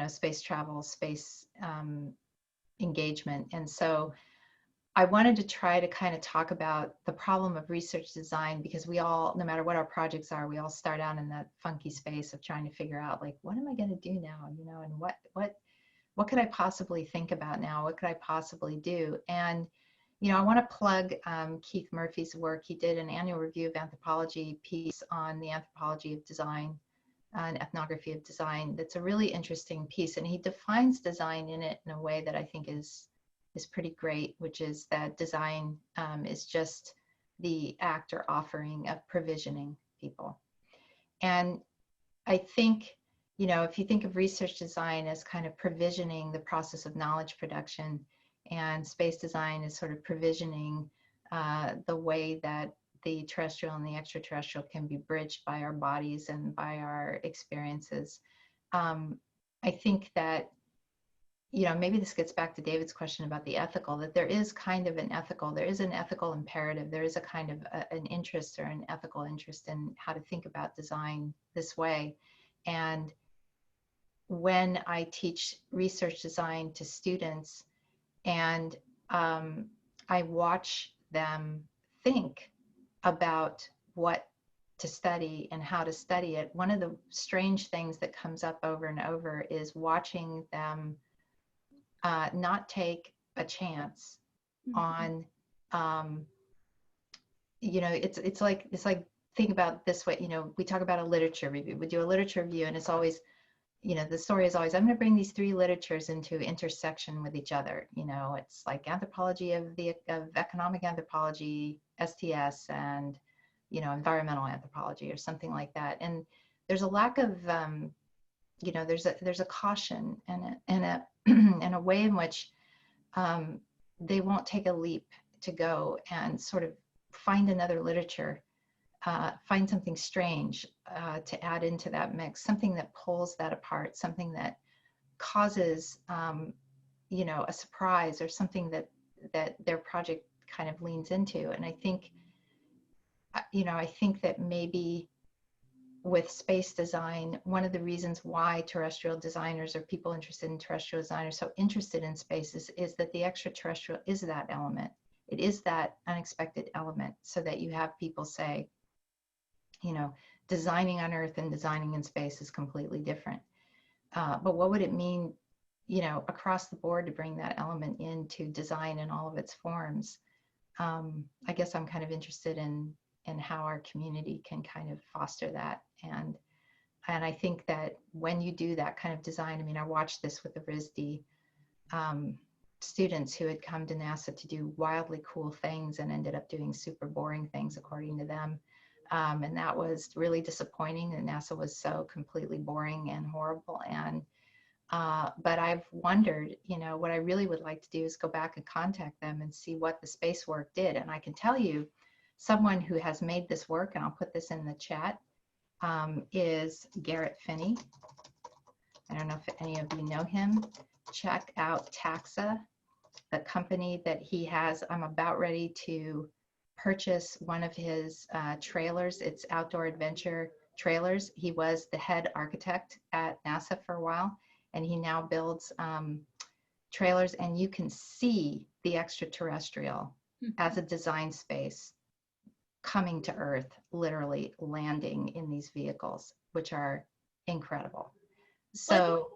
space travel, space engagement. And so I wanted to try to kind of talk about the problem of research design, because we all, no matter what our projects are, we all start out in that funky space of trying to figure out, like, what am I going to do now? And what could I possibly think about now? What could I possibly do? And, I want to plug Keith Murphy's work. He did an annual review of anthropology piece on the anthropology of design, an ethnography of design. That's a really interesting piece. And he defines design in it in a way that I think is pretty great, which is that design is just the act or offering of provisioning people. And I think, if you think of research design as kind of provisioning the process of knowledge production, and space design is sort of provisioning the way that the terrestrial and the extraterrestrial can be bridged by our bodies and by our experiences. I think that, you know, maybe this gets back to David's question about the ethical, that there is kind of an ethical, there is an ethical imperative, there is a kind of an interest or an ethical interest in how to think about design this way. And when I teach research design to students and I watch them think about what to study and how to study it, one of the strange things that comes up over and over is watching them not take a chance on, you know, it's like think about this way, you know, we talk about a literature review, we do a literature review and it's always, you know, the story is always, I'm going to bring these three literatures into intersection with each other. You know, it's like anthropology of economic anthropology, STS, and, you know, environmental anthropology or something like that. And there's a lack of, you know, there's a caution and a way in which they won't take a leap to go and sort of find another literature, find something strange to add into that mix, something that pulls that apart, something that causes, you know, a surprise or something that their project kind of leans into. And I think, you know, I think that maybe with space design, one of the reasons why terrestrial designers or people interested in terrestrial design are so interested in space is that the extraterrestrial is that element. It is that unexpected element, so that you have people say, you know, designing on Earth and designing in space is completely different. But what would it mean, you know, across the board to bring that element into design in all of its forms? I guess I'm kind of interested in how our community can kind of foster that. And I think that when you do that kind of design, I mean, I watched this with the RISD students who had come to NASA to do wildly cool things and ended up doing super boring things according to them. And that was really disappointing, and NASA was so completely boring and horrible. And but I've wondered, you know, what I really would like to do is go back and contact them and see what the space work did. And I can tell you, someone who has made this work, and I'll put this in the chat, is Garrett Finney. I don't know if any of you know him. Check out Taxa, the company that he has. I'm about ready to purchase one of his trailers. It's Outdoor Adventure Trailers. He was the head architect at NASA for a while, and he now builds trailers, and you can see the extraterrestrial as a design space coming to Earth, literally landing in these vehicles, which are incredible. So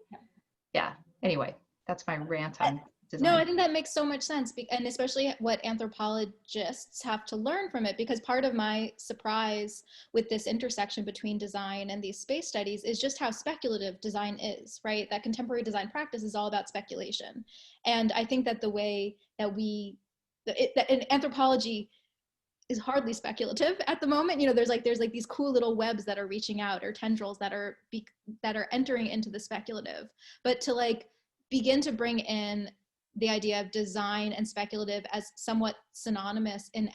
yeah, anyway, that's my rant on design. No, I think that makes so much sense, and especially what anthropologists have to learn from it, because part of my surprise with this intersection between design and these space studies is just how speculative design is, right? That contemporary design practice is all about speculation. And I think that the way that that anthropology is hardly speculative at the moment. You know, there's like these cool little webs that are reaching out, or tendrils that are entering into the speculative. But to like begin to bring in the idea of design and speculative as somewhat synonymous in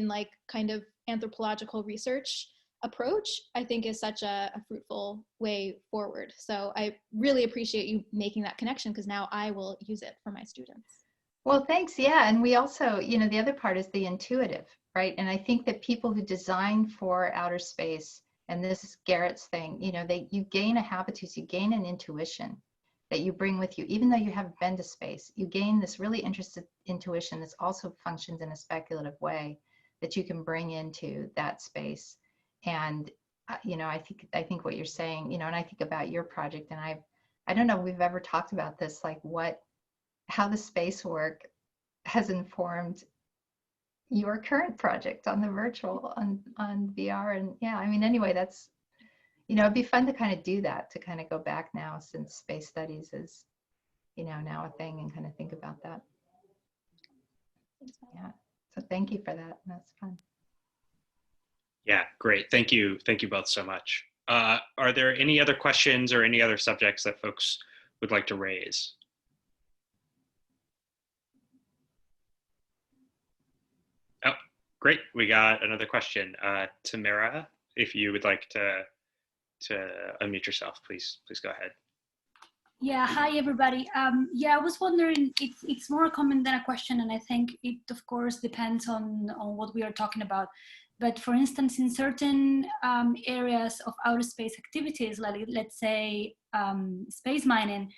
like kind of anthropological research approach, I think is such a fruitful way forward. So I really appreciate you making that connection, because now I will use it for my students. Well, thanks. Yeah. And we also, you know, the other part is the intuitive, right? And I think that people who design for outer space, and this is Garrett's thing, you know, you gain a habitus, you gain an intuition that you bring with you, even though you haven't been to space. You gain this really interested intuition that also functions in a speculative way that you can bring into that space. And, you know, I think what you're saying, you know, and I think about your project, and I don't know if we've ever talked about this, like how the space work has informed your current project on the virtual, on VR. And yeah, I mean, anyway, that's, you know, it'd be fun to kind of do that, to kind of go back now, since space studies is, you know, now a thing, and kind of think about that. Yeah, so thank you for that. That's fun. Yeah, great. Thank you. Thank you both so much. Are there any other questions or any other subjects that folks would like to raise? Oh, Great. We got another question. Tamara, if you would like to unmute yourself, please go ahead. Yeah, hi everybody. Yeah, I was wondering, it's more a comment than a question, and I think it of course depends on what we are talking about. But for instance, in certain areas of outer space activities, like let's say space mining,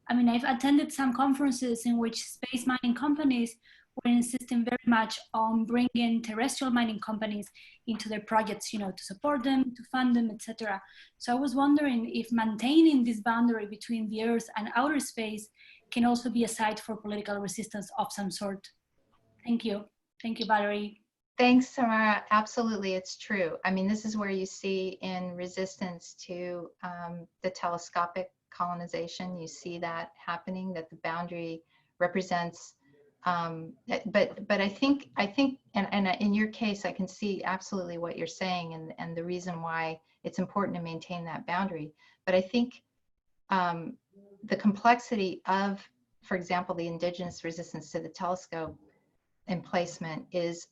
I mean, I've attended some conferences in which space mining companies were insisting very much on bringing terrestrial mining companies into their projects, you know, to support them, to fund them, etc. So I was wondering if maintaining this boundary between the Earth and outer space can also be a site for political resistance of some sort. Thank you. Thank you, Valerie. Thanks, Samara. Absolutely, it's true. I mean, this is where you see in resistance to the telescopic colonization, you see that happening, that the boundary represents, but I think, and in your case, I can see absolutely what you're saying and the reason why it's important to maintain that boundary. But I think the complexity of, for example, the indigenous resistance to the telescope emplacement is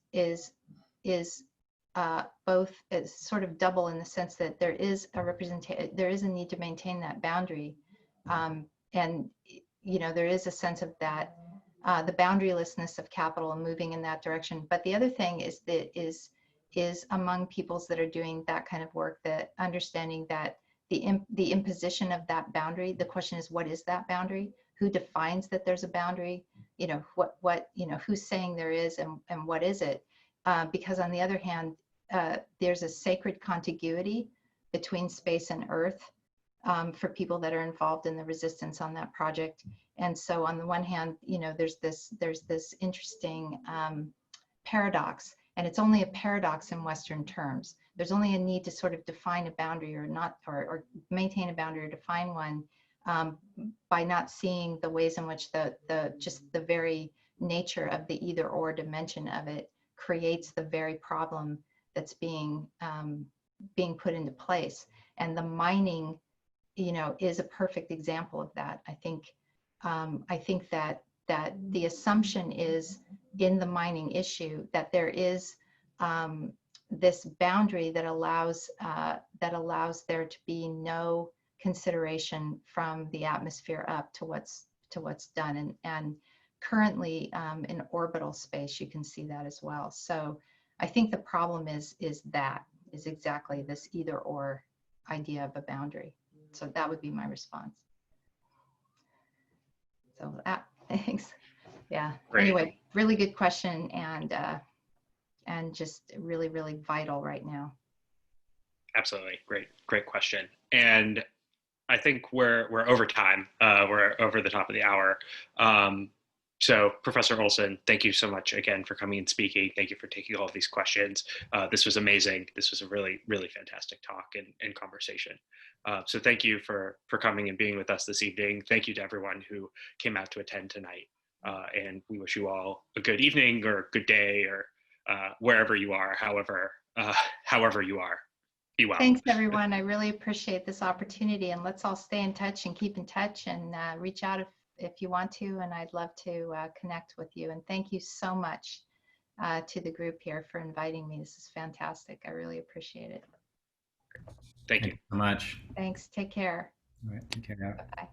both is sort of double in the sense that there is a need to maintain that boundary, and you know there is a sense of that the boundarylessness of capital and moving in that direction. But the other thing is that is among peoples that are doing that kind of work, that understanding that the imposition of that boundary. The question is, what is that boundary? Who defines that there's a boundary? You know, what you know, who's saying there is, and what is it? Because on the other hand, there's a sacred contiguity between space and Earth for people that are involved in the resistance on that project. And so on the one hand, you know, there's this interesting paradox, and it's only a paradox in Western terms. There's only a need to sort of define a boundary or not, or maintain a boundary or define one by not seeing the ways in which just the very nature of the either or dimension of it creates the very problem that's being put into place. And the mining, you know, is a perfect example of that. I think that the assumption is in the mining issue that there is this boundary that allows there to be no consideration from the atmosphere up to what's done, and currently in orbital space you can see that as well. So I think the problem is exactly this either or idea of a boundary. So that would be my response. So thanks. Yeah. Great. Anyway, really good question, and just really, really vital right now. Absolutely. Great question. And I think we're over time. We're over the top of the hour. So Professor Olson, thank you so much again for coming and speaking. Thank you for taking all of these questions. This was amazing. This was a really, really fantastic talk and conversation. So thank you for coming and being with us this evening. Thank you to everyone who came out to attend tonight. And we wish you all a good evening or good day, or wherever you are, however you are. Be well. Thanks, everyone. I really appreciate this opportunity, and let's all stay in touch and keep in touch, and reach out if you want to, and I'd love to connect with you. And thank you so much to the group here for inviting me. This is fantastic. I really appreciate it. Thank you so much. Thanks. Take care. All right, take care. Bye-bye.